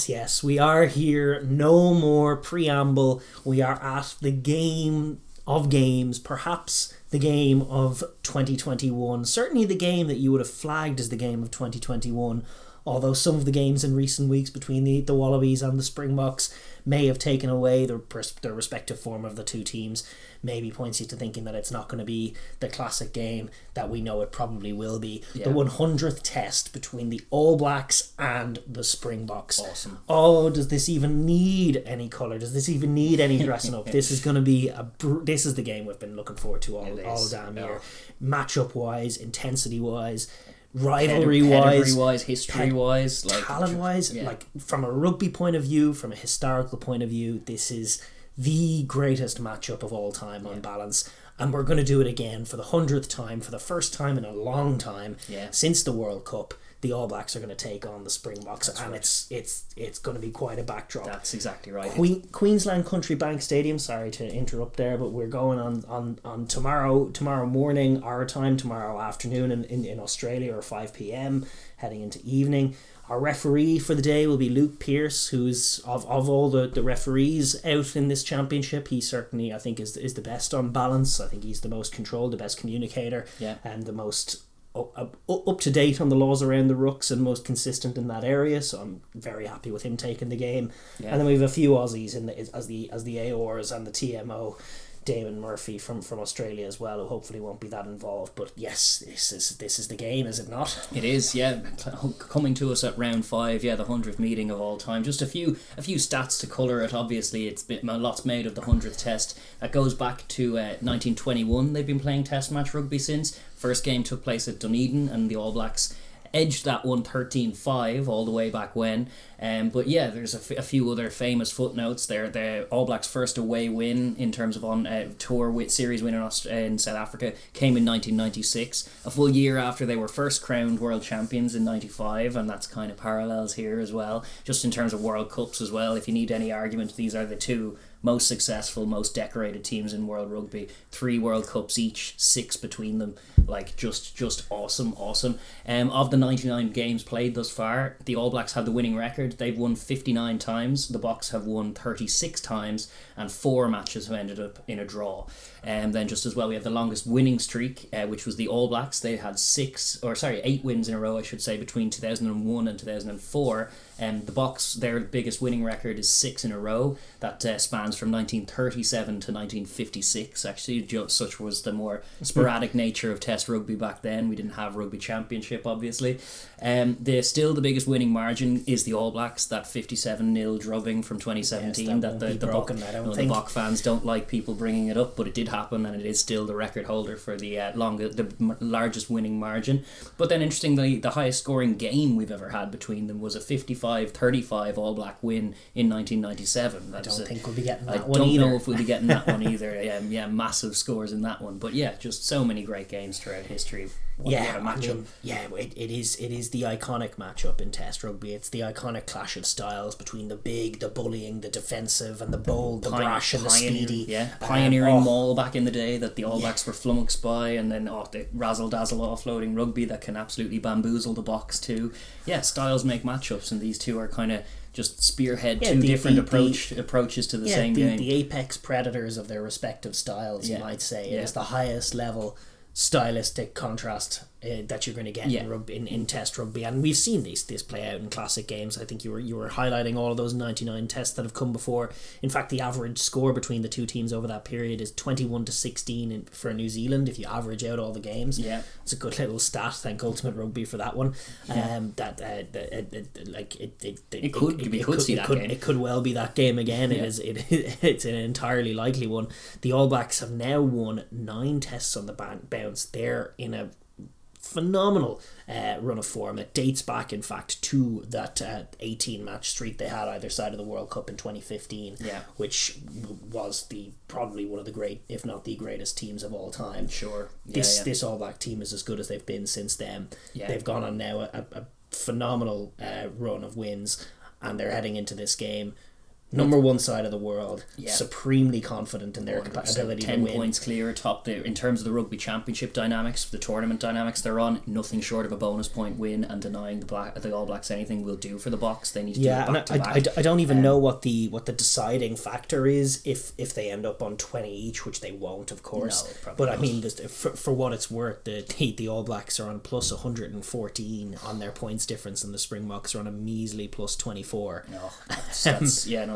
Yes. We are here. No more preamble. We are at the game of games, perhaps the game of 2021. Certainly the game that you would have flagged as the game of 2021. Although some of the games in recent weeks between the Wallabies and the Springboks may have taken away their respective form of the two teams, maybe points you to thinking that it's not going to be the classic game that we know it probably will be. Yeah. The 100th test between the All Blacks and the Springboks. Awesome. Oh, does this even need any colour? Does this even need any dressing up? This is going to be this is the game we've been looking forward to all damn year. Matchup wise, intensity wise, rivalry wise, history wise, talent wise, like from a rugby point of view, from a historical point of view, this is the greatest matchup of all time on balance. And we're going to do it again for the 100th time, for the first time in a long time since the World Cup. The All Blacks are going to take on the Springboks. That's right. It's going to be quite a backdrop. That's exactly right. Queensland Country Bank Stadium, sorry to interrupt there, but we're going on tomorrow morning, our time, tomorrow afternoon in Australia, or 5 p.m, heading into evening. Our referee for the day will be Luke Pearce, who's of all the referees out in this championship, he certainly, I think, is the best on balance. I think he's the most controlled, the best communicator, and the most up to date on the laws around the rucks and most consistent in that area. So I'm very happy with him taking the game. And then we have a few Aussies as the AORs and the TMO. Damon Murphy from Australia as well, who hopefully won't be that involved. But yes, this is the game, is it not? It is, yeah. Coming to us at round 5, the 100th meeting of all time. Just a few stats to colour it. Obviously, it's been lots made of the 100th test. That goes back to 1921. They've been playing test match rugby since. First game took place at Dunedin, and the All Blacks edged that one 13-5 all the way back when. But yeah, there's a few other famous footnotes there. The All Blacks' first away win in terms of on tour with series win in South Africa came in 1996, a full year after they were first crowned world champions in 95, and that's kind of parallels here as well. Just in terms of World Cups as well, if you need any argument, these are the two most successful, most decorated teams in world rugby. 3 World Cups each, 6 between them. Like just awesome. Of the 99 games played thus far, the All Blacks have the winning record. They've won 59 times. The Boks have won 36 times, and 4 matches have ended up in a draw. And then just as well, we have the longest winning streak, which was the All Blacks. They had 8 wins in a row, I should say, between 2001 and 2004. The Boks, their biggest winning record is 6 in a row. That spans from 1937 to 1956. Actually, such was the more sporadic nature of Test rugby back then. We didn't have Rugby Championship, obviously. Still the biggest winning margin is the All Blacks. That 57-0 drubbing from 2017. That the Bok fans don't like people bringing it up, but it did happen, and it is still the record holder for the largest winning margin. But then, interestingly, the highest scoring game we've ever had between them was a 55-35 All Black win in 1997. I don't think we'll be getting that one either. I don't know if we'll be getting that one either. Massive scores in that one. But yeah, just so many great games throughout history. What a matchup. It is the iconic matchup in Test rugby. It's the iconic clash of styles between the big, the bullying, the defensive, and the bold, the brash, and the speedy. Pioneering maul back in the day that the All Blacks were flummoxed by, and then the razzle-dazzle offloading rugby that can absolutely bamboozle the Boks too. Yeah, styles make matchups, and these two are kind of just spearhead different approaches to the same game. The apex predators of their respective styles, you might say. It is the highest level stylistic contrast that you're going to get in rugby, in Test rugby, and we've seen this play out in classic games. I think you were highlighting all of those 99 tests that have come before. In fact, the average score between the two teams over that period is 21-16 for New Zealand. If you average out all the games, it's a good little stat. Thank Ultimate Rugby for that one. It could well be that game again. It's an entirely likely one. The All Blacks have now won 9 tests on the bounce. They're in a phenomenal run of form. It dates back, in fact, to that 18 match streak they had either side of the World Cup in 2015, which was probably one of the great, if not the greatest teams of all time. Sure. This All Black team is as good as they've been since then. They've gone on now a phenomenal run of wins, and they're heading into this game Number one side of the world, Yeah. supremely confident in their 100%. ability to 10 win. points clear atop the, in terms of the rugby championship dynamics, the tournament dynamics they're on, nothing short of a bonus point win, and denying the All Blacks anything will do for the Box. They need to do it And back to back. I don't even know what the deciding factor is if they end up on 20 each, which they won't, of course. No, probably but I not. mean, for what it's worth, the All Blacks are on plus 114 on their points difference, and the Springboks are on a measly plus 24. No,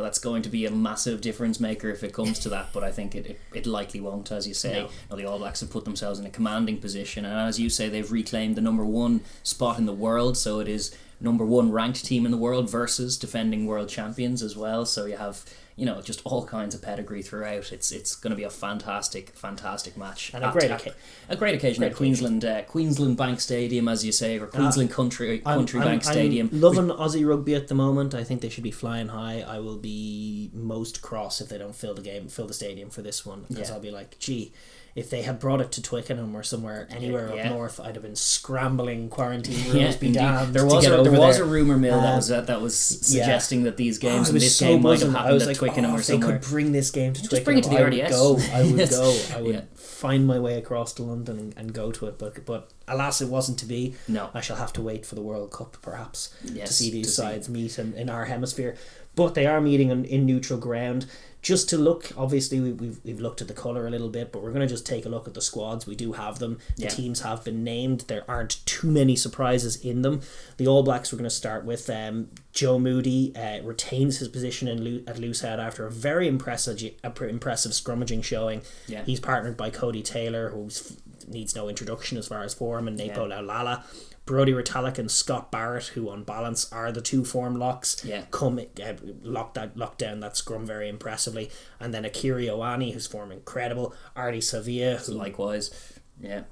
that's going to be a massive difference maker if it comes to that, but I think it likely won't, as you say. No. No, the All Blacks have put themselves in a commanding position, and as you say, they've reclaimed the number one spot in the world, so it is number one ranked team in the world versus defending world champions as well, so you have just all kinds of pedigree throughout. It's going to be a fantastic match, And a great occasion at Queensland Bank Stadium, as you say, or Queensland Country Bank Stadium. I'm loving Aussie rugby at the moment. I think they should be flying high. I will be most cross if they don't fill the stadium for this one, because I'll be like, gee, if they had brought it to Twickenham or somewhere anywhere up north, I'd have been scrambling quarantine rules be damned. There was a rumour mill that was suggesting that these games and this game might have happened at Twickenham or somewhere. They could bring this game to Twickenham. Just bring it to the RDS. I would go. I would find my way across to London and go to it. But alas, it wasn't to be. No. I shall have to wait for the World Cup, perhaps, to see these sides meet in our hemisphere. But they are meeting in neutral ground. Just to look, obviously we've looked at the colour a little bit, but we're going to just take a look at the squads. We do have them. The teams have been named. There aren't too many surprises in them. The All Blacks, we're going to start with Joe Moody retains his position at loosehead after a very impressive scrummaging showing. Yeah. He's partnered by Cody Taylor, who needs no introduction as far as form, and Napo Laulala. Brody Retallick and Scott Barrett, who on balance are the two form locks, lock down that scrum very impressively. And then Akiri Ioane, who's form incredible. Artie Savia, who likewise,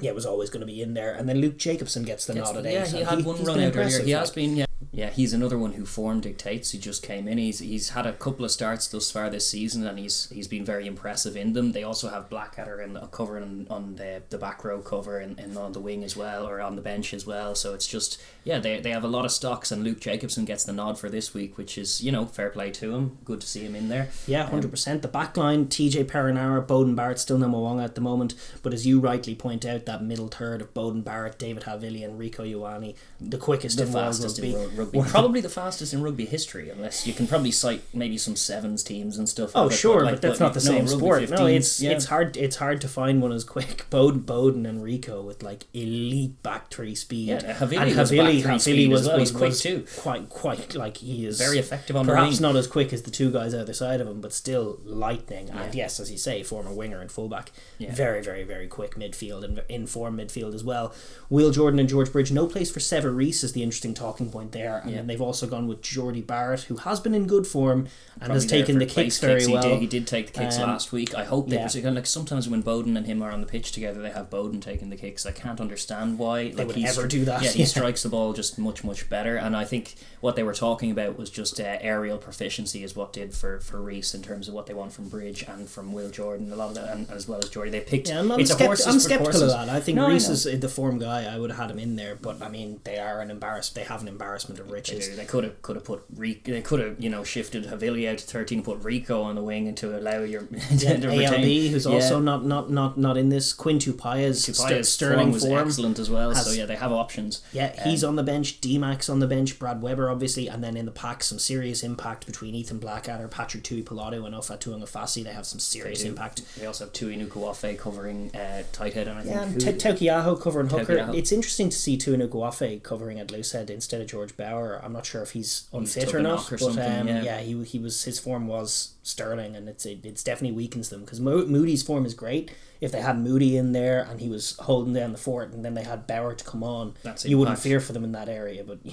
was always going to be in there. And then Luke Jacobson gets the nod at 8. Yeah, he had one run out earlier. He has been, Yeah, he's another one who form dictates. He just came in. He's had a couple of starts thus far this season, and he's been very impressive in them. They also have Blackadder in the cover on the back row cover and on the wing as well, or on the bench as well. So it's just they have a lot of stocks, and Luke Jacobson gets the nod for this week, which is fair play to him. Good to see him in there. Yeah, 100%. The back line: TJ Perenara, Bowden Barrett, still no Mwanga at the moment, but as you rightly point out, that middle third of Bowden Barrett, David Havili, and Rico Ioane, the quickest in world rugby. Probably the fastest in rugby history, unless you can probably cite maybe some sevens teams and stuff. Oh, sure, but that's not the same sport. 15s, no, it's hard to find one as quick. Bowden and Rico with like elite back three speed. Yeah, Havili was quick too. Quite like he is very effective on perhaps the wing. Not as quick as the two guys either side of him, but still lightning. And yes, as you say, former winger and fullback. Very, very, very quick midfield and in form midfield as well. Will Jordan and George Bridge. No place for Sever Reese is the interesting talking point there. And then they've also gone with Geordie Barrett, who has been in good form and has taken the kicks very well. He did take the kicks last week. I hope they like sometimes when Bowden and him are on the pitch together, they have Bowden taking the kicks. I can't understand why they would ever do that. Yeah, he strikes the ball just much better. And I think what they were talking about was just aerial proficiency is what did for Reese in terms of what they want from Bridge and from Will Jordan. A lot of that, and as well as Geordie, they picked. Yeah, I'm skeptical of that. I think Reese is the form guy. I would have had him in there, but I mean they are an embarrassment. They have an embarrassment of riches. They could have put Rico. They could have shifted Havili out to 13, put Rico on the wing, and to allow your ALB, who's also not in this. Quinn Tupaya's sterling was excellent as well. So they have options. Yeah, he's on the bench. D-Max on the bench. Brad Weber obviously, and then in the pack some serious impact between Ethan Blackadder, Patrick Tuipolado, and Ofa Tuangafasi. They have some serious impact. They also have Tui Nukuafe covering tight head, and I think and Taukiaho covering hooker. It's interesting to see Tui Nukuafe covering at loosehead instead of George Bauer. I'm not sure if he's unfit or not, but he was, his form was sterling, and it's definitely weakens them because Moody's form is great. If they had Moody in there and he was holding down the fort, and then they had Bauer to come on, you wouldn't fear for them in that area. But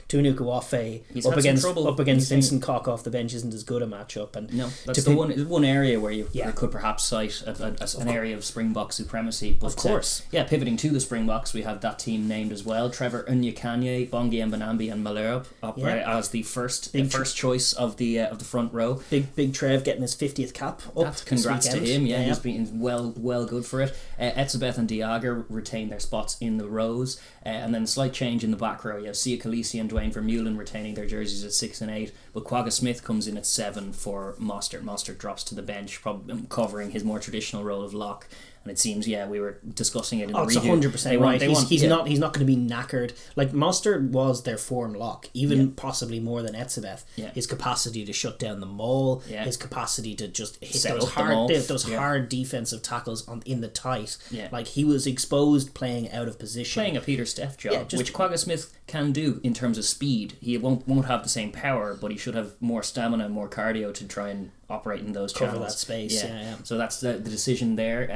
Tunuka Wafe up against Vincent Cock off the bench isn't as good a matchup. And no, that's the one area where you could perhaps cite an area of Springbok supremacy. But, of course. Pivoting to the Springboks, we have that team named as well. Trevor Unyakanye, Bongi Mbanambi and Malherbe up as the first choice of the front row. Big Trev getting his 50th cap up. Congrats to him. He's been well good for it. Etzebeth and Daragh retain their spots in the rows. And then a slight change in the back row. You have Sia Khaleesi and Dwayne Vermeulen retaining their jerseys at 6 and 8, but Quagga Smith comes in at 7 for Mostert. Mostert drops to the bench, probably covering his more traditional role of lock. And it seems, we were discussing it in the review. It's 100% right. He's not going to be knackered. Like, Mostert was their form lock, even possibly more than Etzebeth. Yeah. His capacity to shut down the maul, his capacity to just hit Set those hard defensive tackles in the tight. Yeah. Like, he was exposed playing out of position. Playing a Peter Steff job, which Quagga Smith can do in terms of speed. He won't have the same power, but he should have more stamina, more cardio to try and operate in those channels. Cover that space, So that's the decision there.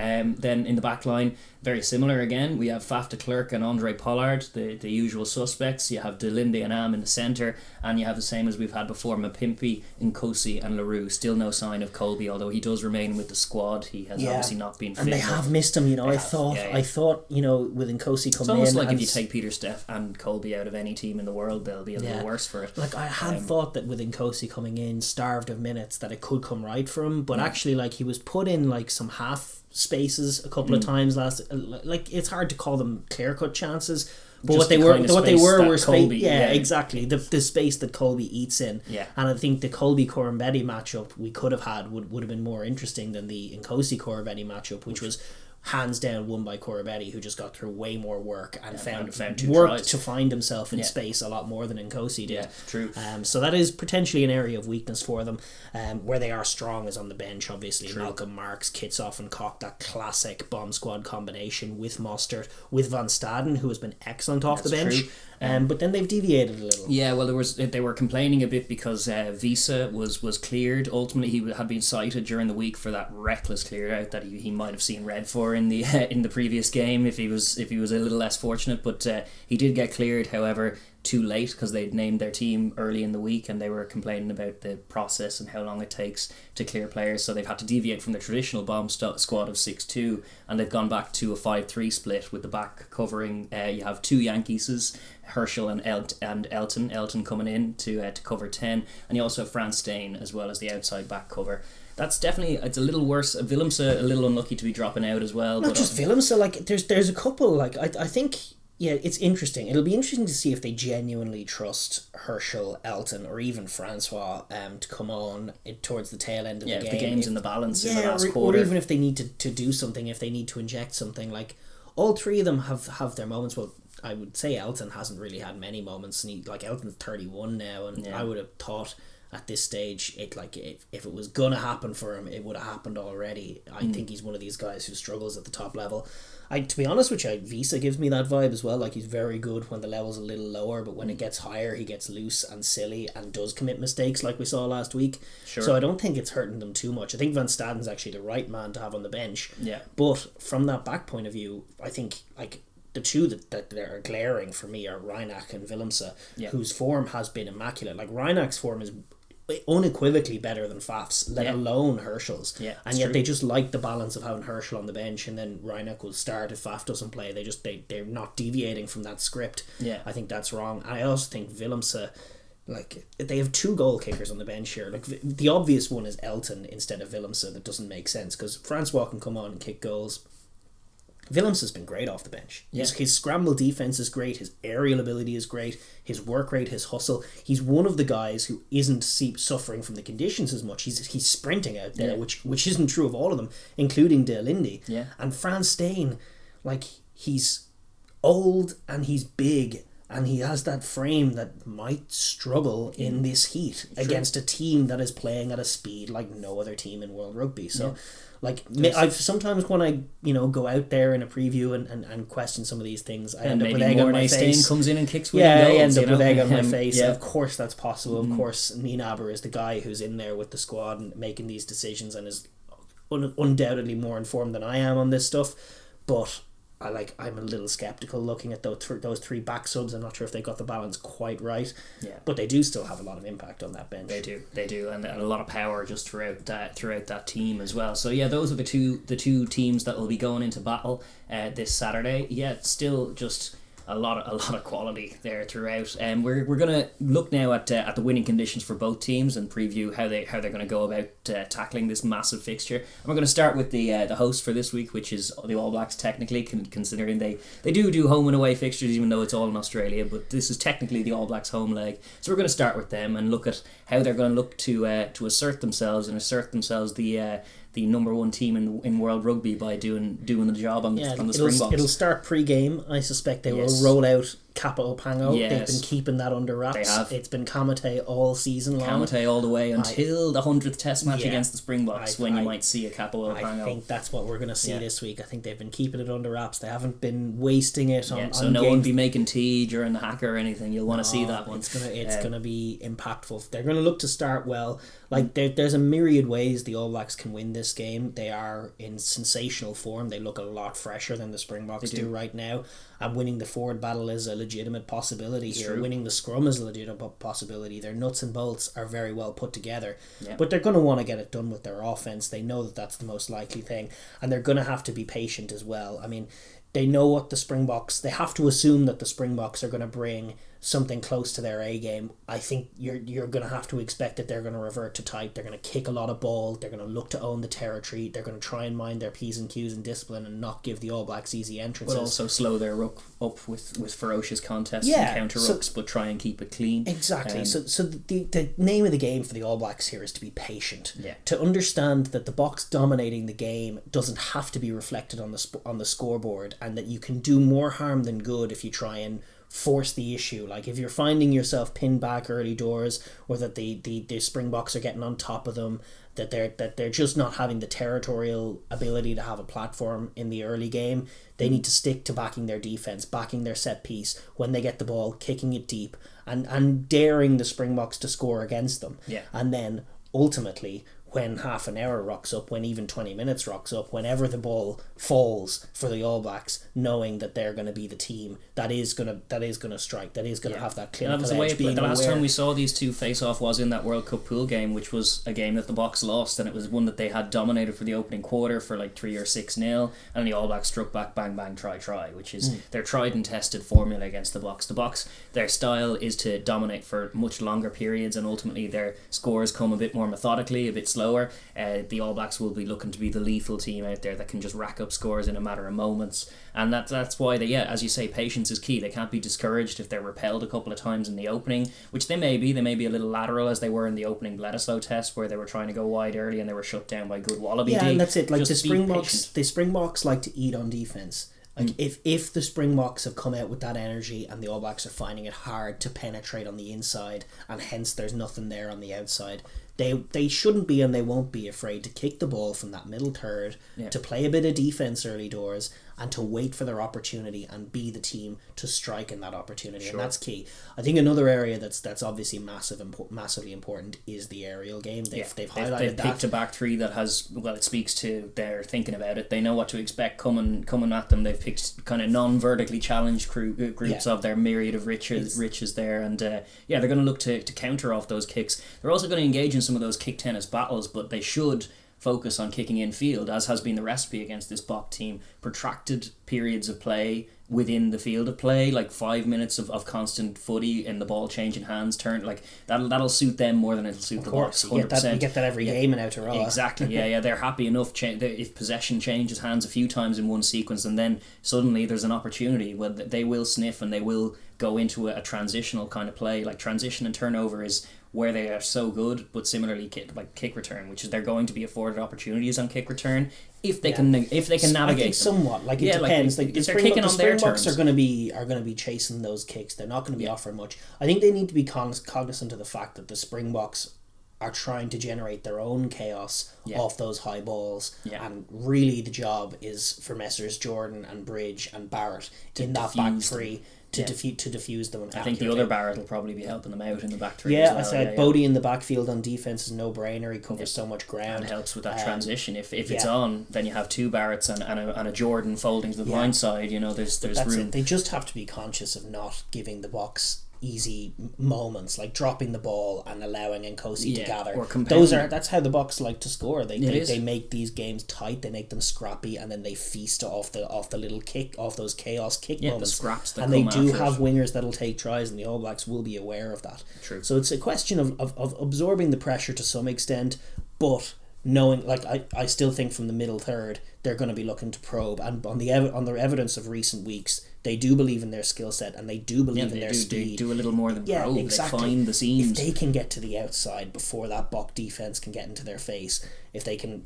Then in the back line, very similar again. We have Faf de Klerk and Andre Pollard, the usual suspects. You have De Linde and Am in the centre, and you have the same as we've had before, Mapimpi, Nkosi and Leroux. Still no sign of Colby, although he does remain with the squad. He has obviously not been fit. And they have missed him, I thought, with Nkosi coming in. It's almost like if you take Peter Steff and Colby out of any team in the world, they'll be a little worse for it. Like, I had thought that with Nkosi coming in, starved of minutes, that it could come right for him, but actually, like, he was put in, like, some half spaces a couple of times like, it's hard to call them clear-cut chances, but what they were space. Exactly, the space that Colby eats in. And I think the Colby Corambetti matchup we could have had would have been more interesting than the Nkosi Corambetti matchup, which was hands down won by Corabetti, who just got through way more work and found to find himself in space a lot more than Nkosi did. True. So that is potentially an area of weakness for them. Where they are strong is on the bench, obviously. True. Malcolm Marks, Kitsoff and Koch, that classic bomb squad combination with Mostert, with Van Staden, who has been excellent off the bench. But then they've deviated a little. Yeah, well, they were complaining a bit because Visa was cleared. Ultimately, he had been cited during the week for that reckless clear out that he might have seen red for in the previous game if he was a little less fortunate. But he did get cleared, however, too late, because they'd named their team early in the week and they were complaining about the process and how long it takes to clear players, so they've had to deviate from the traditional bomb squad of 6-2 and they've gone back to a 5-3 split with the back covering. You have two Yankeeses, Herschel and Elton coming in to cover 10, and you also have Franz Stein as well as the outside back cover. That's definitely, it's a little worse. Willemse a little unlucky to be dropping out as well. Not just Willemse, like there's a couple, like I think. Yeah, it's interesting. It'll be interesting to see if they genuinely trust Herschel, Elton, or even Francois to come on towards the tail end of the game. If the game's in the balance in the last quarter. Or even if they need to do something, if they need to inject something. Like, all three of them have their moments. Well, I would say Elton hasn't really had many moments. And Elton's 31 now, and I would have thought at this stage, if it was going to happen for him, it would have happened already. I think he's one of these guys who struggles at the top level. To be honest with you, Visa gives me that vibe as well. Like, he's very good when the level's a little lower, but when it gets higher, he gets loose and silly and does commit mistakes like we saw last week. Sure. So I don't think it's hurting them too much. I think Van Staden's actually the right man to have on the bench. Yeah. But from that back point of view, I think, like, the two that are glaring for me are Reinach and Willemse, whose form has been immaculate. Like, Reinach's form is unequivocally better than Faf's, let alone Herschel's. And yet they just like the balance of having Herschel on the bench, and then Reinach will start if Faf doesn't play. They're not deviating from that script. I think that's wrong. I also think Willemse, like, they have two goal kickers on the bench here. Like, the obvious one is Elton instead of Willemse. That doesn't make sense because Francois can come on and kick goals. Willemse has been great off the bench. His scramble defense is great. His aerial ability is great. His work rate, his hustle. He's one of the guys who isn't suffering from the conditions as much. He's sprinting out there, which isn't true of all of them, including De Linde. And Franz Stein, like, he's old and he's big and he has that frame that might struggle in this heat against a team that is playing at a speed like no other team in World Rugby. So. Like, I've sometimes when I go out there in a preview and question some of these things, I end up with egg on my face. Comes in and kicks with I end up with egg on my face. Of course that's possible. Of course Nienaber is the guy who's in there with the squad and making these decisions and is undoubtedly more informed than I am on this stuff. But I'm a little skeptical looking at those three back subs. I'm not sure if they got the balance quite right. Yeah. But they do still have a lot of impact on that bench. They do, and a lot of power just throughout that team as well. So yeah, those are the two teams that will be going into battle this Saturday. Yeah, it's still just a lot of quality there throughout. And we're gonna look now at the winning conditions for both teams and preview how they're gonna go about tackling this massive fixture. And we're gonna start with the host for this week, which is the All Blacks. Technically, considering they do home and away fixtures, even though it's all in Australia, but this is technically the All Blacks home leg. So we're gonna start with them and look at how they're gonna look to assert themselves the number one team in world rugby by doing the job on the Springboks. It'll start pre-game. I suspect they will roll out Kappa Opango. Yes. They've been keeping that under wraps. They have. It's been Kamite all season long. Kamite all the way until the 100th Test match against the Springboks, when you might see a Kappa Opango. I think that's what we're going to see this week. I think they've been keeping it under wraps. They haven't been wasting it on so no one be making tea during the hacker or anything. You'll want to see that one. It's gonna be impactful. They're going to look to start well. Like there's a myriad ways the All Blacks can win this game. They are in sensational form. They look a lot fresher than the Springboks do right now. And winning the forward battle is a legitimate possibility here. True. Winning the scrum is a legitimate possibility. Their nuts and bolts are very well put together. Yeah. But they're going to want to get it done with their offense. They know that that's the most likely thing. And they're going to have to be patient as well. I mean, they know what the Springboks... They have to assume that the Springboks are going to bring something close to their A game. I think you're going to have to expect that they're going to revert to type. They're going to kick a lot of ball. They're going to look to own the territory. They're going to try and mind their P's and Q's and discipline and not give the All Blacks easy entrances. But also slow their ruck up with ferocious contests and counter rucks, but try and keep it clean. Exactly. So the name of the game for the All Blacks here is to be patient. Yeah. To understand that the box dominating the game doesn't have to be reflected on the scoreboard, and that you can do more harm than good if you try and force the issue. Like if you're finding yourself pinned back early doors, or that the Springboks are getting on top of them, that they're just not having the territorial ability to have a platform in the early game, they need to stick to backing their defense, backing their set piece when they get the ball, kicking it deep, and daring the Springboks to score against them. Yeah. And then ultimately, when half an hour rocks up, when even 20 minutes rocks up, whenever the ball falls for the All Blacks, knowing that they're going to be the team that is going to strike, that is going to have that clinical edge. The last time we saw these two face off was in that World Cup pool game, which was a game that the Boks lost, and it was one that they had dominated for the opening quarter for like 3 or 6-0, and the All Blacks struck back, bang bang, try, which is their tried and tested formula against the Boks. The Boks, their style is to dominate for much longer periods, and ultimately their scores come a bit more methodically, a bit slower. The All Blacks will be looking to be the lethal team out there that can just rack up scores in a matter of moments, and that's why as you say, patience is key. They can't be discouraged if they're repelled a couple of times in the opening, which they may be a little lateral, as they were in the opening Bledisloe test, where they were trying to go wide early and they were shut down by good Wallaby D. And that's it. Like the Springboks like to eat on defense. Like if the Springboks have come out with that energy and the All Blacks are finding it hard to penetrate on the inside, and hence there's nothing there on the outside, they shouldn't be and they won't be afraid to kick the ball from that middle third, to play a bit of defence early doors, and to wait for their opportunity and be the team to strike in that opportunity. And that's key. I think another area that's obviously massively important is the aerial game. They've highlighted they've that. picked a back three that has, it speaks to their thinking about it. They know what to expect coming at them. They've picked kind of non-vertically challenged groups of their myriad of riches there, and they're going to look to counter off those kicks. They're also going to engage in some of those kick tennis battles, but they should focus on kicking in field, as has been the recipe against this Bok team. Protracted periods of play within the field of play, like 5 minutes of constant footy and the ball changing hands, that'll suit them more than it'll suit the Boks. 100%. You get that every game in Aotearoa. Exactly. They're happy enough if possession changes hands a few times in one sequence, and then suddenly there's an opportunity where they will sniff and they will go into a transitional kind of play. Like transition and turnover is where they are so good, but similarly kick return, which is they're going to be afforded opportunities on kick return if they can navigate. I think somewhat. It depends. If they're kicking on their terms, are going to be chasing those kicks. They're not going to be offering much. I think they need to be cognizant of the fact that the Springboks are trying to generate their own chaos off those high balls, and really the job is for Messrs Jordan and Bridge and Barrett in that back three to defuse them. I think the other Barrett will probably be helping them out in the back three. Yeah, I said Bodie in the backfield on defense is no brainer. He covers so much ground and helps with that transition. If it's on, then you have two Barretts and a Jordan folding to the blind side. You know, there's room. They just have to be conscious of not giving the Boks easy moments, like dropping the ball and allowing Nkosi to gather. That's how the Boks like to score. They make these games tight, they make them scrappy, and then they feast off the little kick, off those chaos kick moments. The scraps that and they do have wingers that'll take tries, and the All Blacks will be aware of that. True. So it's a question of absorbing the pressure to some extent, but knowing, like, I still think from the middle third they're going to be looking to probe, and on the evidence of recent weeks, they do believe in their skill set and they do believe in their speed. They do a little more than probe. Exactly. They find the seams. If they can get to the outside before that Bok defense can get into their face, if they can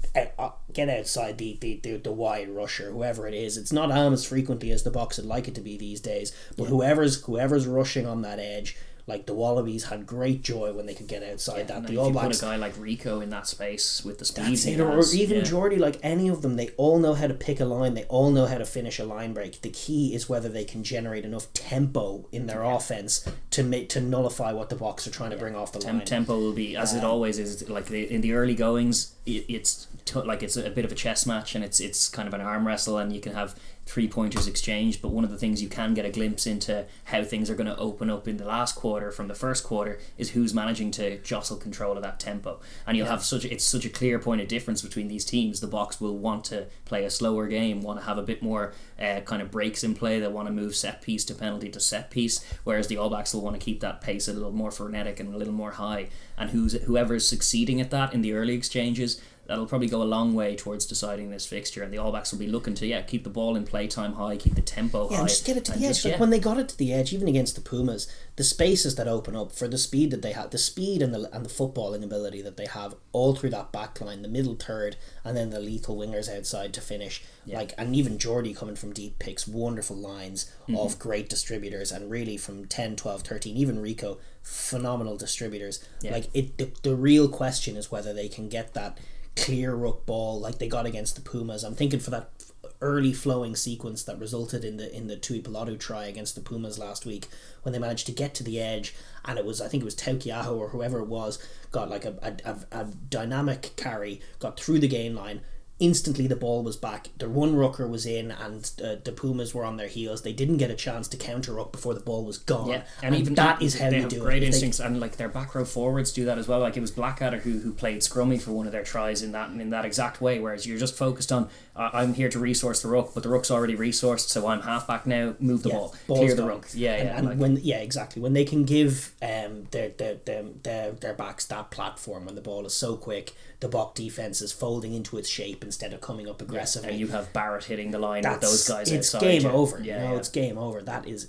get outside the wide rusher, whoever it is, it's not as frequently as the Boks would like it to be these days, but whoever's rushing on that edge. Like, the Wallabies had great joy when they could get outside that. The All Blacks, put a guy like Rico in that space with the speed or even Geordie, like any of them, they all know how to pick a line. They all know how to finish a line break. The key is whether they can generate enough tempo in their offense to nullify what the Boks are trying to bring off the line. Tempo will be, as it always is, like in the early goings, it's a bit of a chess match, and it's kind of an arm wrestle, and you can have 3-pointers exchanged, but one of the things you can get a glimpse into how things are going to open up in the last quarter from the first quarter is who's managing to jostle control of that tempo, and you'll have such a clear point of difference between these teams. The Boks will want to play a slower game, want to have a bit more kind of breaks in play. They want to move set piece to penalty to set piece, whereas the All Blacks will want to keep that pace a little more frenetic and a little more high, and whoever's succeeding at that in the early exchanges, that'll probably go a long way towards deciding this fixture, and the All Blacks will be looking to keep the ball in playtime high, keep the tempo high, and just get it to the edge. When they got it to the edge, even against the Pumas, the spaces that open up for the speed that they have, the speed and the footballing ability that they have all through that back line, the middle third, and then the lethal wingers outside to finish. And even Geordie coming from deep picks wonderful lines of great distributors, and really from 10, 12, 13, even Rico, phenomenal distributors. The real question is whether they can get that clear ruck ball like they got against the Pumas. I'm thinking for that early flowing sequence that resulted in the Tuipolotu try against the Pumas last week, when they managed to get to the edge, and I think it was Taukiaho or whoever it was, got like a dynamic carry, got through the gain line. Instantly the ball was back, the one rucker was in, and the Pumas were on their heels. They didn't get a chance to counter ruck before the ball was gone, and even that is how you do it. Great instincts, and like their back row forwards do that as well. Like it was Blackadder who played scrummy for one of their tries in that exact way, whereas you're just focused on I'm here to resource the ruck, but the ruck's already resourced, so I'm half back now, move the ball, clear the ruck. Exactly, when they can give their backs that platform, when the ball is so quick, the Bok defense is folding into its shape instead of coming up aggressively. And you have Barrett hitting the line with those guys outside. It's game over. It's game over. That is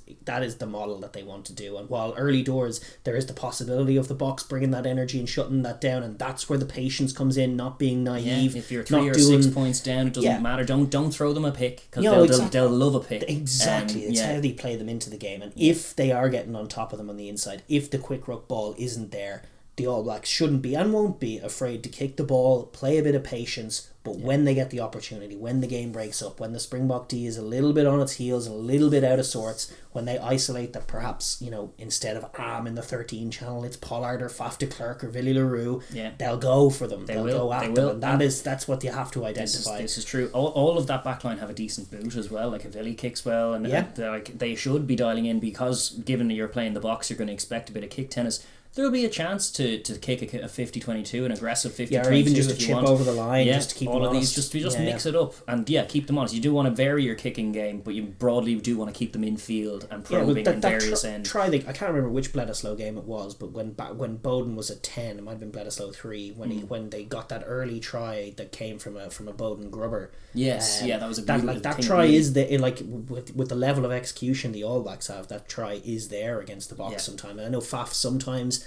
the model that they want to do. And while early doors there is the possibility of the Boks bringing that energy and shutting that down, and that's where the patience comes in, not being naive. If you're 3 or 6 points down, it doesn't matter. Don't throw them a pick, because they'll love a pick. Exactly. It's how they play them into the game. And if they are getting on top of them on the inside, if the quick ruck ball isn't there, the All Blacks shouldn't be and won't be afraid to kick the ball, play a bit of patience, but when they get the opportunity, when the game breaks up, when the Springbok D is a little bit on its heels and a little bit out of sorts, when they isolate that perhaps, instead of Am in the 13 channel, it's Pollard or Faf de Klerk or Willie Leroux, they'll go for them. They'll go at them. And that's what you have to identify. This is true. All of that backline have a decent boot as well. Like if Willie kicks well, and they should be dialing in, because given that you're playing the Boks, you're going to expect a bit of kick tennis. There'll be a chance to kick a 50-22, an aggressive 50-22, or even just a chip over the line, just to keep all them of honest. these. Just mix it up and keep them honest. You do want to vary your kicking game, but you broadly do want to keep them in field and probing in various ends. I can't remember which Bledisloe game it was, but when Bowden was at 10, it might have been Bledisloe 3 when they got that early try that came from a Bowden grubber. Yes, that was a good that try is with the level of execution the All Blacks have. That try is there against the Boks sometimes. I know Faf sometimes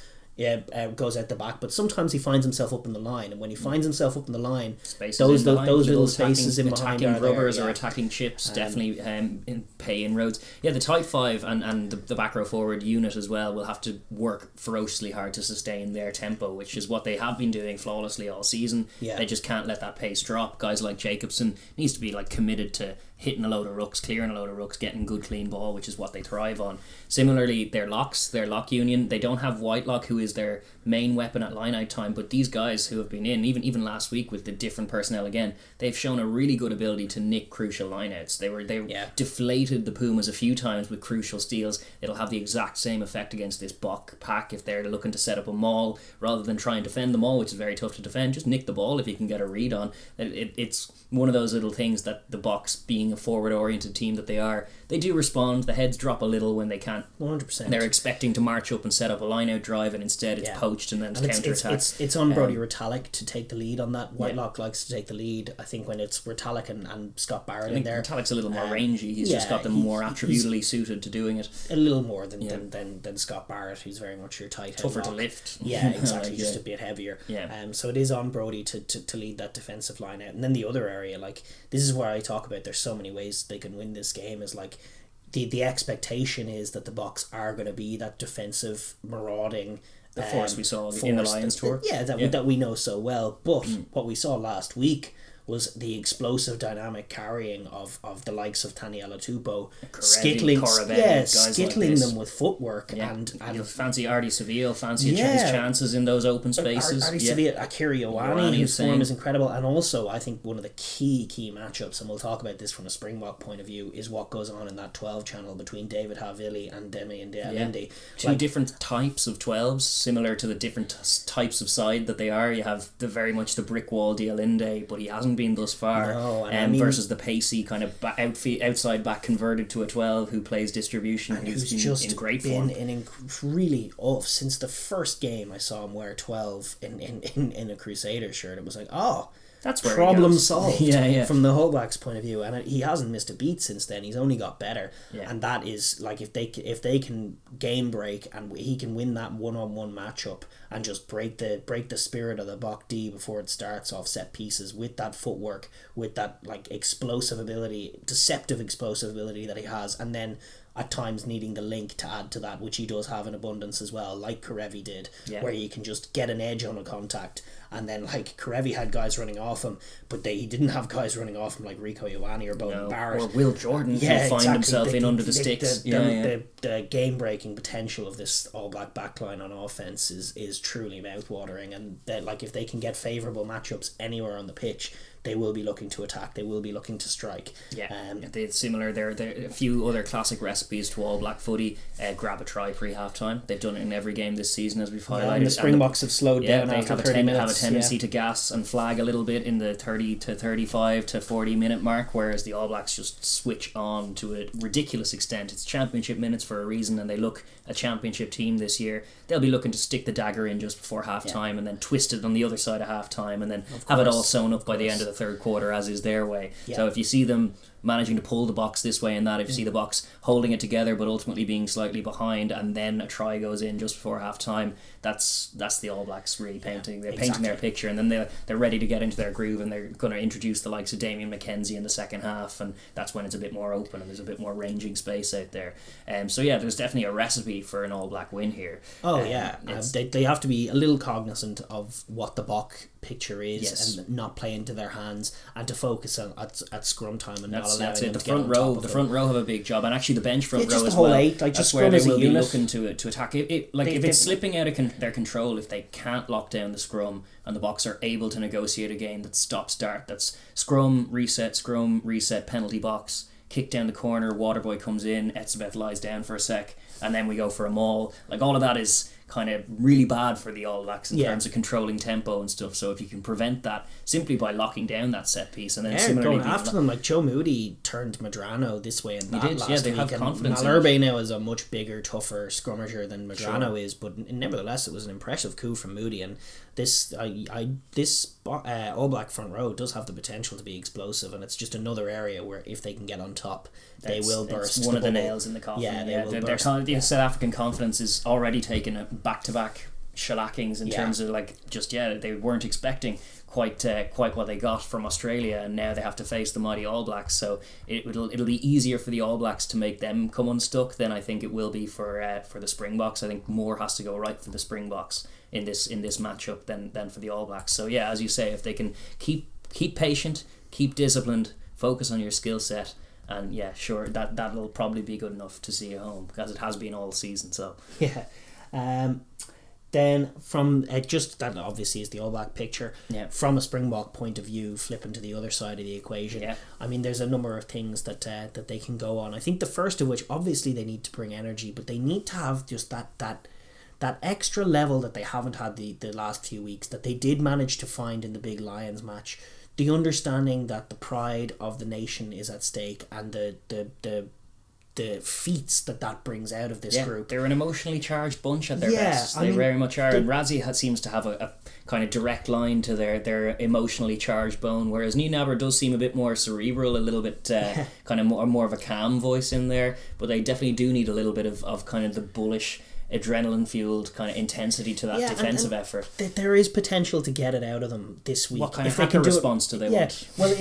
goes out the back, but sometimes he finds himself up in the line, and when he finds himself up in the line, those little spaces in behind attacking rubbers or attacking chips definitely pay inroads. Yeah, the tight five and the back row forward unit as well will have to work ferociously hard to sustain their tempo, which is what they have been doing flawlessly all season. Yeah. They just can't let that pace drop. Guys like Jacobson needs to be like committed to hitting a load of rucks, clearing a load of rucks, getting good clean ball, which is what they thrive on. Similarly, their lock union, they don't have Whitelock, who is their main weapon at line-out time, but these guys who have been in, even last week with the different personnel again, they've shown a really good ability to nick crucial line-outs. They deflated the Pumas a few times with crucial steals. It'll have the exact same effect against this Bok pack if they're looking to set up a maul, rather than try and defend the maul, which is very tough to defend. Just nick the ball if you can get a read on. It's one of those little things that the Boks, being a forward-oriented team that they are, they do respond. The heads drop a little when they can't. 100%. They're expecting to march up and set up a line-out drive, and instead it's poached and then counter-attack. It's on Brodie Retallick to take the lead on that. Whitelock likes to take the lead. I think when it's Retallick and Scott Barrett in there. Retallick's a little more rangy. He's just got them more attributally suited to doing it. A little more than Scott Barrett, who's very much your tight head tougher lock. To lift. Yeah, exactly. Just a bit heavier. Yeah. So it is on Brodie to lead that defensive line out. And then the other area, like, this is where I talk about there's so many ways they can win this game, is like the expectation is that the Boks are going to be that defensive marauding force we saw in the Lions tour. That we know so well. But what we saw last week was the explosive dynamic carrying of the likes of Taniela Tupou, skittling them with footwork, and you'll fancy Artie Seville, fancy his chances in those open spaces. Artie Seville, Akira Ioane, whose form is incredible, and also I think one of the key matchups, and we'll talk about this from a Springbok point of view, is what goes on in that 12 channel between David Havili and Demi and Lindy. Two different types of 12s, similar to the different types of side that they are. You have very much the brick wall Dialinde, but he hasn't been thus far, versus the pacey kind of outside back converted to a 12 who plays distribution, and who's been just in great form. Really off since the first game I saw him wear 12 in a Crusader shirt. It was like, that's where problem solved from the Hull-Blacks point of view, and he hasn't missed a beat since then. He's only got better, and that is like if they can game break and he can win that one-on-one matchup and just break the spirit of the Bok D before it starts off set pieces with that footwork, with that like deceptive explosive ability that he has, and then at times needing the link to add to that, which he does have in abundance as well, like Karevi did, where you can just get an edge on a contact. And then, like, Karevi had guys running off him, but he didn't have guys running off him like Rico Ioane or Bowden Barrett. Or Will Jordan, who find himself in under the sticks. The game-breaking potential of this all-black backline on offence is truly mouth-watering. And, if they can get favourable matchups anywhere on the pitch, they will be looking to attack. They will be looking to strike. They're similar. There are a few other classic recipes to all black footy. Grab a try pre-half time. They've done it in every game this season, as we've highlighted. And the Springboks have slowed down after 30 minutes. They have a tendency to gas and flag a little bit in the 30 to 35 to 40 minute mark, whereas the All Blacks just switch on to a ridiculous extent. It's championship minutes for a reason, and they look a championship team this year. They'll be looking to stick the dagger in just before half time and then twist it on the other side of half time and then have it all sewn up by the end of the third quarter, as is their way. So if you see them managing to pull the Boks this way and that, if you see the Boks holding it together but ultimately being slightly behind and then a try goes in just before half time, that's the All Blacks really painting. They're painting their picture, and then they're ready to get into their groove, and they're going to introduce the likes of Damien McKenzie in the second half, and that's when it's a bit more open and there's a bit more ranging space out there. There's definitely a recipe for an All Black win here. They have to be a little cognizant of what the Bok picture is and not play into their hands, and to focus on at scrum time and not allowing them to get on top of them. The front row have a big job, and actually the bench front row just as the whole well. Eight, that's where they will be looking to attack it. If it's slipping out of their control, if they can't lock down the scrum and the Boks are able to negotiate a game that's stop-start, that's scrum, reset, penalty box, kick down the corner, Waterboy comes in, Etzebeth lies down for a sec, and then we go for a maul. Like, all of that is kind of really bad for the All Blacks in terms of controlling tempo and stuff. So if you can prevent that simply by locking down that set piece, and then similarly going after them, like Joe Moody turned Madrano this way and that last they week, have confidence. Malherbe now is a much bigger, tougher scrummager than Madrano is, but nevertheless it was an impressive coup from Moody, and this All Black front row does have the potential to be explosive, and it's just another area where if they can get on top, they will burst. It's one of the nails in the coffin. They will burst. The South African confidence is already taking a back-to-back shellackings in terms of they weren't expecting quite what they got from Australia, and now they have to face the mighty All Blacks. So it'll be easier for the All Blacks to make them come unstuck than I think it will be for the Springboks. I think more has to go right for the Springboks in this matchup than for the All Blacks. So yeah, as you say, if they can keep patient, keep disciplined, focus on your skill set, and yeah, sure, that'll probably be good enough to see you home, because it has been all season. So yeah. Then from just that obviously is the All Black picture. Yeah. From a Springbok point of view, flipping to the other side of the equation. Yeah. I mean, there's a number of things that they can go on. I think the first of which, obviously, they need to bring energy, but they need to have just that extra level that they haven't had the last few weeks, that they did manage to find in the big Lions match. The understanding that the pride of the nation is at stake, and the feats that brings out of this group. They're an emotionally charged bunch at their best. They very much are. And Razzie seems to have a kind of direct line to their emotionally charged bone, whereas Nienaber does seem a bit more cerebral, a little bit kind of more of a calm voice in there. But they definitely do need a little bit of kind of the bullish, adrenaline-fueled kind of intensity to that defensive effort. There is potential to get it out of them this week. What kind of hacker response do they want? Well,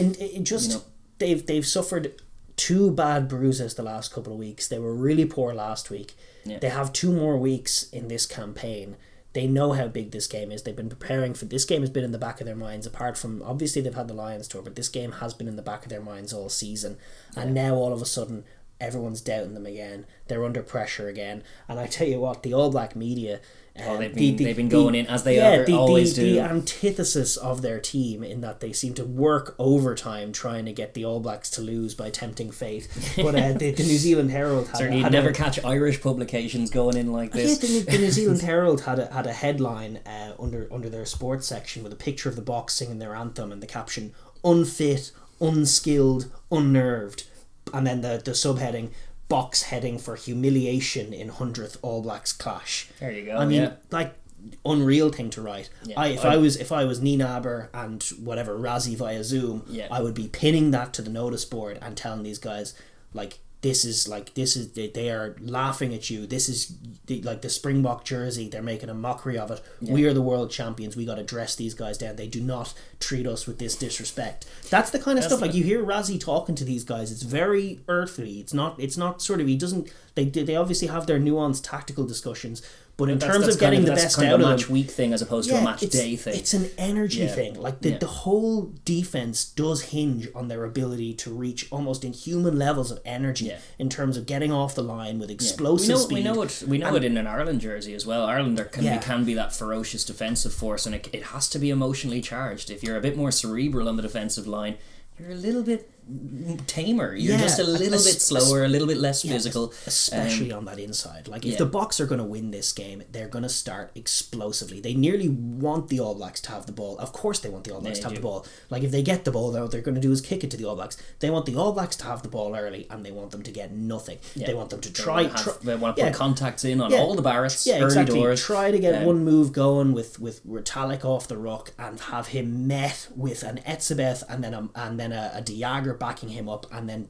they've suffered 2 bad bruises the last couple of weeks. They were really poor last week. Yeah. They have 2 more weeks in this campaign. They know how big this game is. They've been preparing for this game. Has been in the back of their minds, apart from obviously they've had the Lions tour, but this game has been in the back of their minds all season. And now all of a sudden everyone's doubting them again. They're under pressure again. And I tell you what, the All Black media, they've been going in as they always do. The antithesis of their team, in that they seem to work overtime trying to get the All Blacks to lose by tempting fate. But the New Zealand Herald you'd never catch Irish publications going in like this. Yeah, the New Zealand Herald had a headline under their sports section with a picture of the Boks singing their anthem and the caption "unfit, unskilled, unnerved," and then the subheading, "Boks heading for humiliation in 100th All Blacks clash." There you go. I mean, unreal thing to write. Yeah. If I was Nienaber and whatever Razzie via Zoom, I would be pinning that to the notice board and telling these guys, this is they are laughing at you. This is the Springbok jersey. They're making a mockery of it. Yeah. We are the world champions. We got to dress these guys down. They do not treat us with this disrespect. That's the kind of stuff. You hear Razzie talking to these guys. It's very earthly. It's not sort of. He doesn't. They obviously have their nuanced tactical discussions. But in terms of getting the best out of them, a match week thing as opposed to a match day thing. It's an energy thing. The whole defense does hinge on their ability to reach almost inhuman levels of energy in terms of getting off the line with explosive speed. We know it in an Ireland jersey as well. Ireland can be that ferocious defensive force, and it has to be emotionally charged. If you're a bit more cerebral on the defensive line, you're a little bit tamer. You're just a little bit slower, a little bit less physical, especially on that inside. If the Boks are going to win this game, they're going to start explosively. They nearly want the All Blacks to have the ball. Of course they want the All Blacks to have the ball. If they get the ball, though, they're going to do is kick it to the All Blacks. They want the All Blacks to have the ball early, and they want them to get nothing. They want them to they want to put contacts in on all the Barretts, early doors. Try to get one move going with Retallick off the ruck and have him met with an Etzebeth and then a Diager backing him up, and then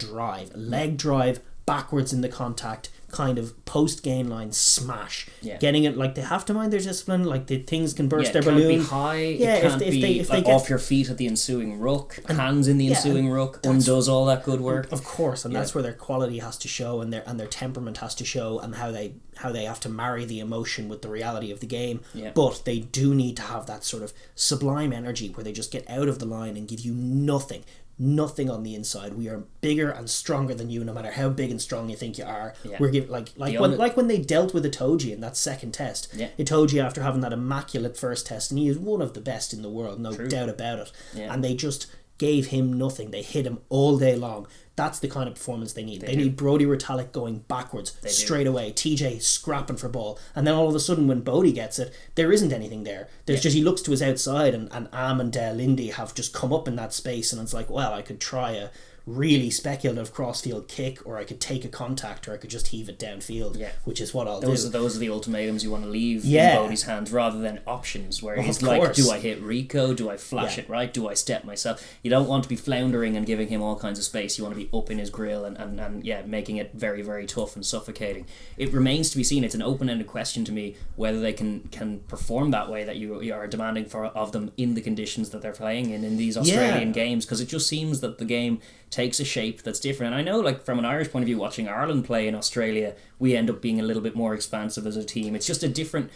leg drive backwards in the contact, kind of post gain line smash. Getting it, they have to mind their discipline. The things can burst their balloon. It can't be high. It can't be if they get off your feet at the ensuing ruck, hands in the ensuing ruck, undoes all that good work. Of course, and that's where their quality has to show, and their temperament has to show, and how they have to marry the emotion with the reality of the game. But they do need to have that sort of sublime energy where they just get out of the line and give you nothing on the inside. We are bigger and stronger than you, no matter how big and strong you think you are. We're giving when they dealt with Itoje in that second test. Itoje, after having that immaculate first test, and he is one of the best in the world, no doubt about it. And they just gave him nothing. They hit him all day long. That's the kind of performance they need. They need Brodie Retallick going backwards straight away. TJ scrapping for ball. And then all of a sudden when Bodie gets it, there isn't anything there. There's just, he looks to his outside, and Am and Lindy have just come up in that space, and it's well, I could try a really speculative cross-field kick, or I could take a contact, or I could just heave it downfield, which is what I'll do. Those are the ultimatums you want to leave in Bodie's hands, rather than options where he's like, do I hit Rico? Do I flash it right? Do I step myself? You don't want to be floundering and giving him all kinds of space. You want to be up in his grill and making it very, very tough and suffocating. It remains to be seen. It's an open-ended question to me whether they can perform that way that you are demanding of them in the conditions that they're playing in these Australian games, because it just seems that the game takes a shape that's different. And I know, like, from an Irish point of view, watching Ireland play in Australia, we end up being a little bit more expansive as a team. It's just a different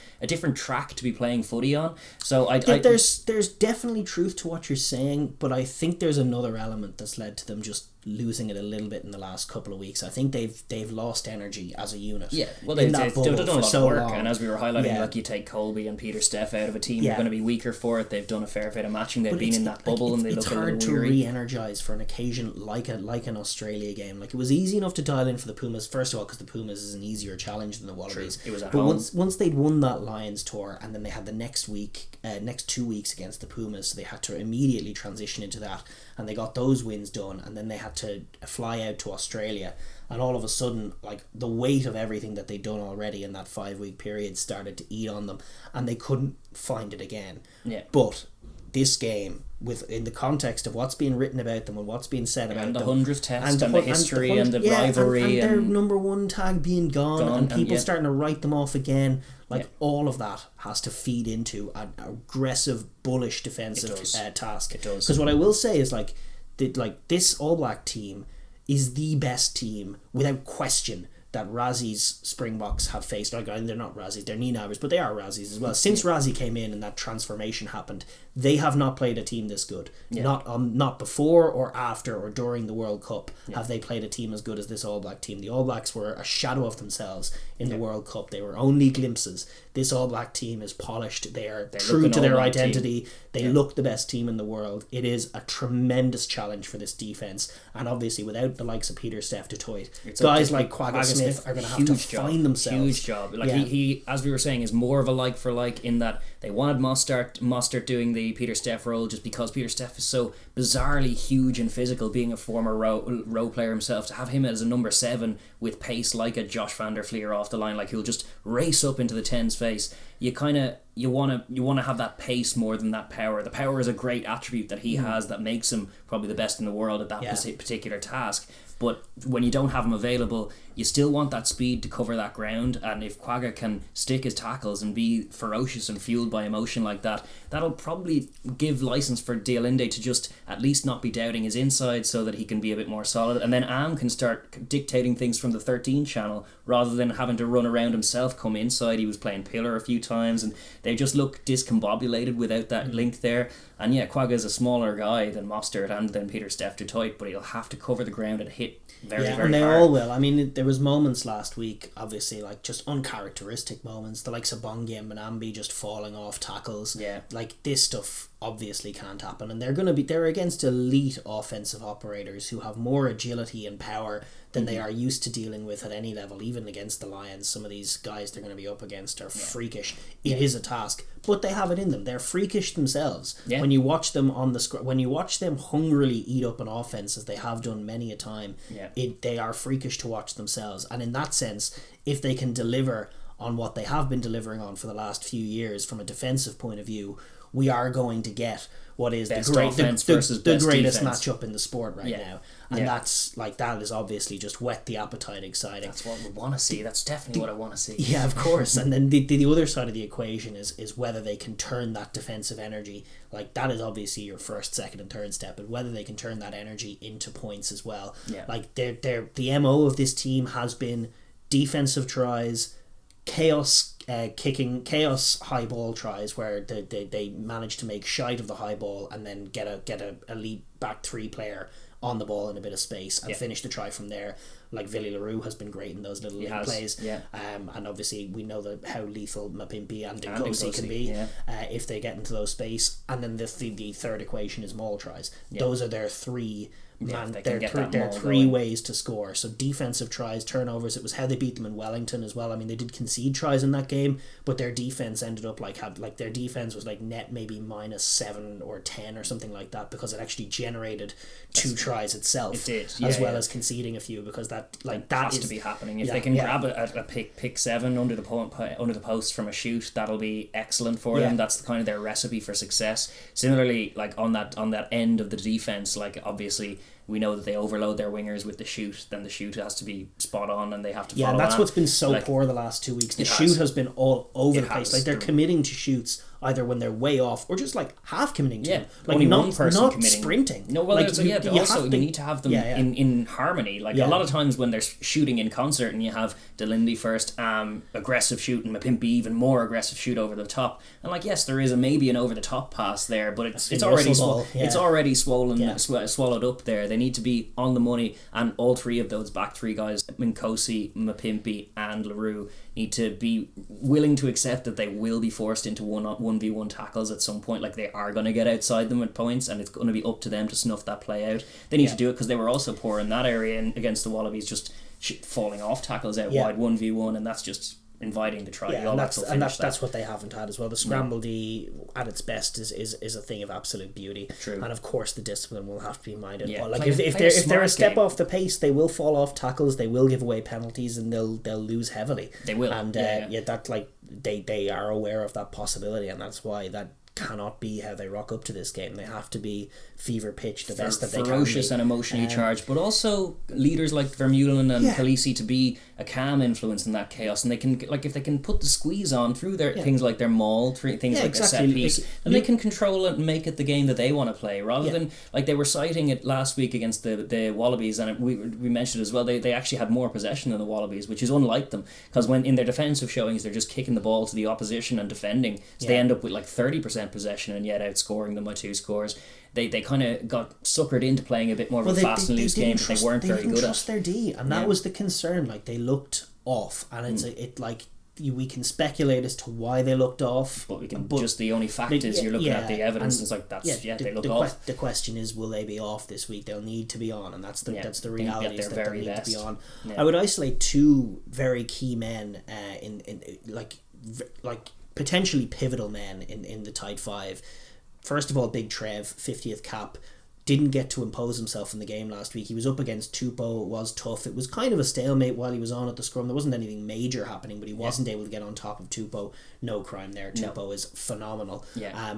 track to be playing footy on. So there's definitely truth to what you're saying, but I think there's another element that's led to them just losing it a little bit in the last couple of weeks. I think they've lost energy as a unit. Yeah, well, they've done a lot of work, and as we were highlighting, like, you take Colby and Peter Steff out of a team, you're going to be weaker for it. They've done a fair bit of matching. They've been in that bubble, and they look a little weary. It's hard to re-energise for an occasion like an Australia game. Like, it was easy enough to dial in for the Pumas, first of all, because the Pumas is an easier challenge than the Wallabies. True. It was at home. Once they'd won that Lions tour, and then they had the next 2 weeks against the Pumas, so they had to immediately transition into that, and they got those wins done, and then they had to fly out to Australia, and all of a sudden, like, the weight of everything that they'd done already in that 5-week period started to eat on them, and they couldn't find it again. But this game, in the context of what's being written about them and what's being said about them, and the 100th test, and the history, and the rivalry, and their number one tag being gone and people starting to write them off again, all of that has to feed into an aggressive, bullish defensive task. It does. Because what I will say is, this All Black team is the best team without question that Razzie's Springboks have faced. Like, they're not Razzies, they're Ninabbers, but they are Razzies as well. Since Razzie came in and that transformation happened, they have not played a team this good. Not before or after or during the World Cup have they played a team as good as this All Black team. The All Blacks were a shadow of themselves in the World Cup. They were only glimpses. This All Black team is polished. They're true to their identity. They look the best team in the world. It is a tremendous challenge for this defence, and obviously without the likes of Peter Steff du Toit, guys like Quagga Smith are going to have to find themselves. Huge job. He, as we were saying, is more of a like for like, in that they wanted Mostert doing the Peter Steff role just because Peter Steff is so bizarrely huge and physical, being a former row player himself. To have him as a number 7 with pace like a Josh van der Fleer off the line, like, who'll just race up into the 10's face, you want to have that pace more than that power. The power is a great attribute that he has that makes him probably the best in the world at that particular task. But when you don't have him available, you still want that speed to cover that ground, and if Quagga can stick his tackles and be ferocious and fueled by emotion like that, that'll probably give license for De Allende to just at least not be doubting his inside, so that he can be a bit more solid, and then Am can start dictating things from the 13 channel rather than having to run around himself, come inside. He was playing pillar a few times, and they just look discombobulated without that link there. And Quagga's a smaller guy than Mostert and than Peter Steff du Toit, but he'll have to cover the ground and hit very hard. And they all will. I mean, there was moments last week, obviously, like, just uncharacteristic moments, the likes of Bongi and Manambi just falling off tackles. Like, this stuff obviously can't happen, and they're against elite offensive operators who have more agility and power than they are used to dealing with at any level. Even against the Lions, some of these guys they're going to be up against are freakish. It is a task, but they have it in them. They're freakish themselves. When you watch them when you watch them hungrily eat up an offense, as they have done many a time, they are freakish to watch themselves. And in that sense, if they can deliver on what they have been delivering on for the last few years from a defensive point of view, we are going to get what is the greatest matchup in the sport now, and that's like, that is obviously just whet the appetite, exciting. That's what we want to see. That's definitely what I want to see. Yeah, of course. And then the other side of the equation is whether they can turn that defensive energy, like, that is obviously your first, second and third step, but whether they can turn that energy into points as well. Like, the MO of this team has been defensive tries, chaos chaos high ball tries, where they manage to make shite of the high ball and then get a elite back 3 player on the ball in a bit of space and finish the try from there. Like, Villy LaRue has been great in those little plays. And obviously we know how lethal Mapimpi and Dinkosi can be if they get into those space. And then the third equation is maul tries. Those are their 3 man, they there can get are that three going. ways to score. So defensive tries, turnovers. It was how they beat them in Wellington as well. I mean, they did concede tries in that game, but their defense ended up their defense was like net maybe -7 or 10 or something like that, because it actually generated two tries itself. It did, as well as conceding a few, because that has to be happening. If they can grab a pick 7 under the post from a shoot, that'll be excellent for them. That's kind of their recipe for success. Similarly, like on that end of the defense, like obviously we know that they overload their wingers with the shoot, then the shoot has to be spot on and they have to follow and that's that. what's been so poor the last 2 weeks. The shoot has been all over the place. Like they're committing to shoots either when they're way off or just like half committing to them. Like only not, one person not committing. sprinting. No, well, like you need to have them in harmony. Like a lot of times when they're shooting in concert and you have Delindy first, aggressive shoot, and Mapimpi even more aggressive shoot over the top. And like, yes, there is maybe an over the top pass there, but it's already swallowed up there. They need to be on the money, and all three of those back three guys, Minkosi, Mapimpi and LaRue, need to be willing to accept that they will be forced into 1v1 tackles at some point. Like they are going to get outside them at points, and it's going to be up to them to snuff that play out. They need to do it, because they were also poor in that area and against the Wallabies, just falling off tackles out wide 1v1, and that's just inviting the try. And that's what they haven't had as well. The scramble D at its best is a thing of absolute beauty. True. And of course the discipline will have to be minded. Yeah. Like if they're a step off the pace, they will fall off tackles, they will give away penalties, and they'll lose heavily. They will. And that like they are aware of that possibility, and that's why that cannot be how they rock up to this game. They have to be fever pitch, the best that they can be. Ferocious and emotionally charged, but also leaders like Vermeulen and Khaleesi to be a calm influence in that chaos, and they can, like, if they can put the squeeze on through their things like their maul, things like a set piece, and they can control it and make it the game that they want to play, rather than, like, they were citing it last week against the Wallabies, and we mentioned as well, they actually had more possession than the Wallabies, which is unlike them, because when in their defensive showings they're just kicking the ball to the opposition and defending, so they end up with like 30% possession and yet outscoring them by 2 scores. They kind of got suckered into playing a bit more of a fast and loose game that they weren't very good at. They didn't trust their D, and that was the concern. Like, they looked off, and we can speculate as to why they looked off, but just the only fact is you're looking at the evidence, and it's like they look off. The question is, will they be off this week? They'll need to be on, and that's the reality, is that they'll need to be on. I would isolate 2 very key men in potentially pivotal men in the tight 5. First of all, Big Trev, 50th cap, didn't get to impose himself in the game last week. He was up against Tupou. It was tough. It was kind of a stalemate while he was on at the scrum. There wasn't anything major happening, but he wasn't able to get on top of Tupou. No crime there. Tupou is phenomenal.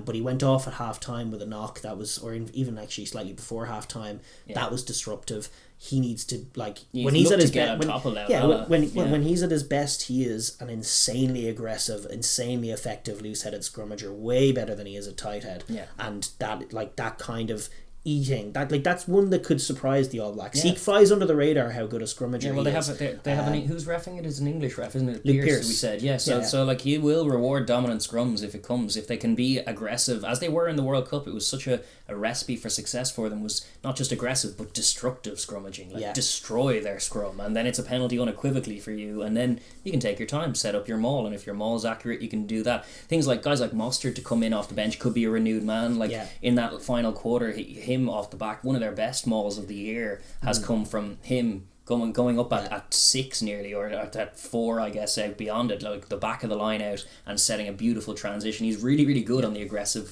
But he went off at half time with a knock that was, or even actually slightly before half time. That was disruptive. He needs to, like, when he's at his best, when he's at his best, he is an insanely aggressive, insanely effective loose-headed scrummager, way better than he is a tight head. And that kind of eating that's one that could surprise the All Blacks. He flies under the radar how good a scrummager he is. They have who's reffing it is an English ref, isn't it? Pierce. We said so like, he will reward dominant scrums if it comes, if they can be aggressive as they were in the World Cup. It was such a recipe for success for them, was not just aggressive but destructive scrummaging, destroy their scrum, and then it's a penalty unequivocally for you, and then you can take your time, set up your maul, and if your maul's accurate you can do that. Things like guys like Mostert to come in off the bench could be a renewed man, in that final quarter, him off the back, one of their best mauls of the year has come from him going up at 6 nearly, or at 4 I guess, out beyond it, like the back of the line out, and setting a beautiful transition. He's really, really good on the aggressive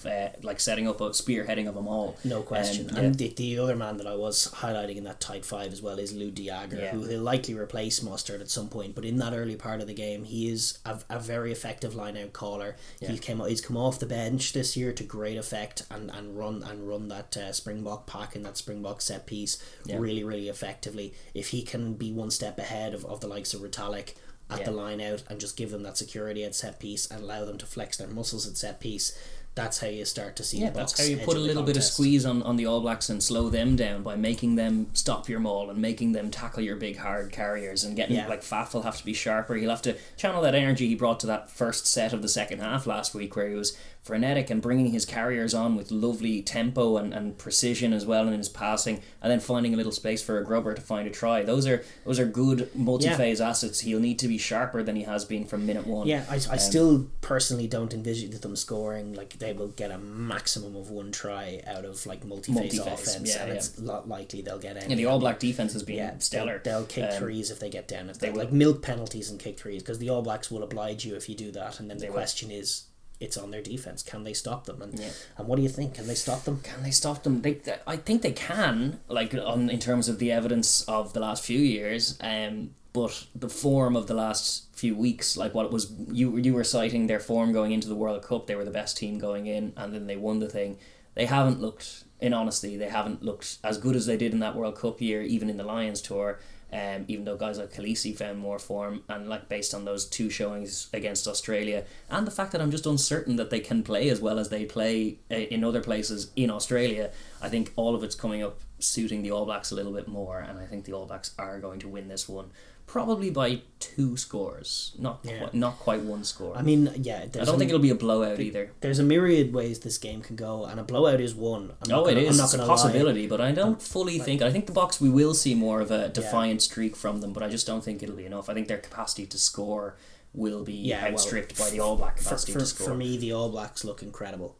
setting up a spearheading of them all. No question. And the other man that I was highlighting in that tight 5 as well is Lou Diager, who he'll likely replace Mustard at some point, but in that early part of the game he is a very effective line out caller. He's come off the bench this year to great effect, and run that Springbok pack and that Springbok set piece really, really effectively. If he can be one step ahead of the likes of Retallick at the line out, and just give them that security at set piece and allow them to flex their muscles at set piece, that's how you start to see the Bucks. That's how you put a little bit of squeeze on the All Blacks and slow them down, by making them stop your maul and making them tackle your big hard carriers, and getting like Faf will have to be sharper. He'll have to channel that energy he brought to that first set of the second half last week, where he was frenetic and bringing his carriers on with lovely tempo and precision as well in his passing, and then finding a little space for a grubber to find a try. Those are good multi-phase assets. He'll need to be sharper than he has been from minute 1. I still personally don't envision them scoring. Like, they will get a maximum of one try out of like multi-phase offense, and it's not likely they'll get any. Yeah, the All Black defense has been stellar. They'll kick threes if they get down. If they like milk penalties and kick threes, because the All Blacks will oblige you if you do that. And then the question is, it's on their defense. Can they stop them? And what do you think? Can they stop them? Can they stop them? I think they can. Like in terms of the evidence of the last few years. But the form of the last few weeks, like what it was, you were citing their form going into the World Cup. They were the best team going in, and then they won the thing. They haven't looked, in honesty, they haven't looked as good as they did in that World Cup year, even in the Lions tour. Even though guys like Khaleesi found more form, and like based on those two showings against Australia, and the fact that I'm just uncertain that they can play as well as they play in other places in Australia, I think all of it's coming up suiting the All Blacks a little bit more, and I think the All Blacks are going to win this one. Probably by 2 scores, not quite 1 score. I mean, I don't think it'll be a blowout either. There's a myriad ways this game can go, and a blowout is one. It's a possibility, but I don't fully think. I think the Boks, we will see more of a defiant streak from them, but I just don't think it'll be enough. I think their capacity to score will be outstripped by the All Black capacity to score. For me, the All Blacks look incredible.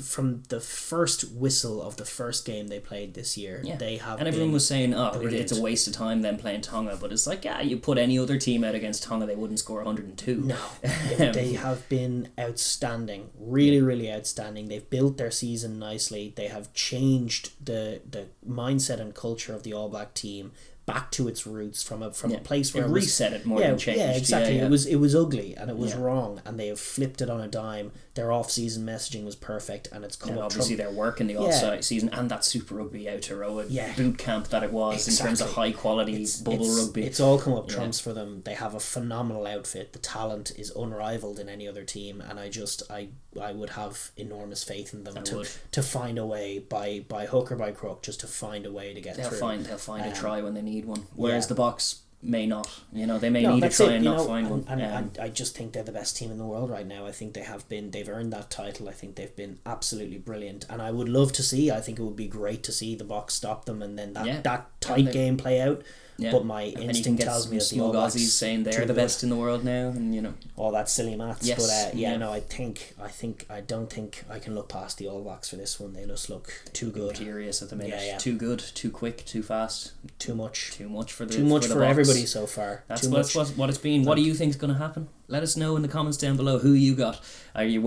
From the first whistle of the first game they played this year, they have. And everyone was saying, it's a waste of time then playing Tonga, but it's like, you put any other team out against Tonga, they wouldn't score 102. No, they have been outstanding, really, really outstanding. They've built their season nicely. They have changed the mindset and culture of the All Black team back to its roots from a place where it reset it more than changed. Yeah, exactly. It was ugly and it was wrong, and they have flipped it on a dime. Their off-season messaging was perfect, and it's come up. Obviously, their work in the off-season and that Super Rugby Aotearoa boot camp that it was in terms of high quality bubble rugby. It's all come up trumps for them. They have a phenomenal outfit. The talent is unrivaled in any other team, and I would have enormous faith in them to find a way by hook or by crook, just to find a way to get through. They'll find a try when they need one, whereas the Boks may not. They may need a try and not find one. And I just think they're the best team in the world right now. I think they've earned that title. I think they've been absolutely brilliant, and I would love to see. I think it would be great to see the Boks stop them, and then that tight game play out. But my instinct tells me that the All Blacks saying they're the best in the world now, and all that silly maths. But I don't think I can look past the All Blacks for this one. They just look too good. Furious at the minute. Too good, too quick, too fast. Too much for the everybody so far. That's what it's been. What do you think is going to happen? Let us know in the comments down below who you got. Are you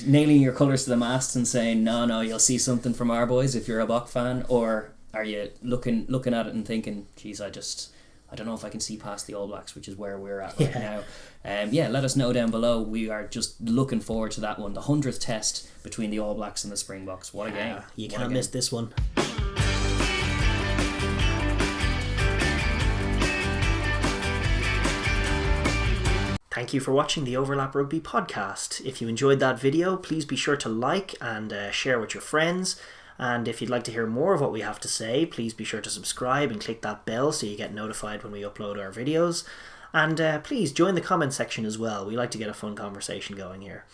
nailing your colours to the mast and saying no, you'll see something from our boys if you're a Bok fan, or are you looking at it and thinking, geez, I don't know if I can see past the All Blacks, which is where we're at right now. Let us know down below. We are just looking forward to that one, the 100th test between the All Blacks and the Springboks. What a game. You can't miss this one. Thank you for watching the Overlap Rugby podcast. If you enjoyed that video, please be sure to like and share with your friends. And if you'd like to hear more of what we have to say, please be sure to subscribe and click that bell so you get notified when we upload our videos. And please join the comment section as well. We like to get a fun conversation going here.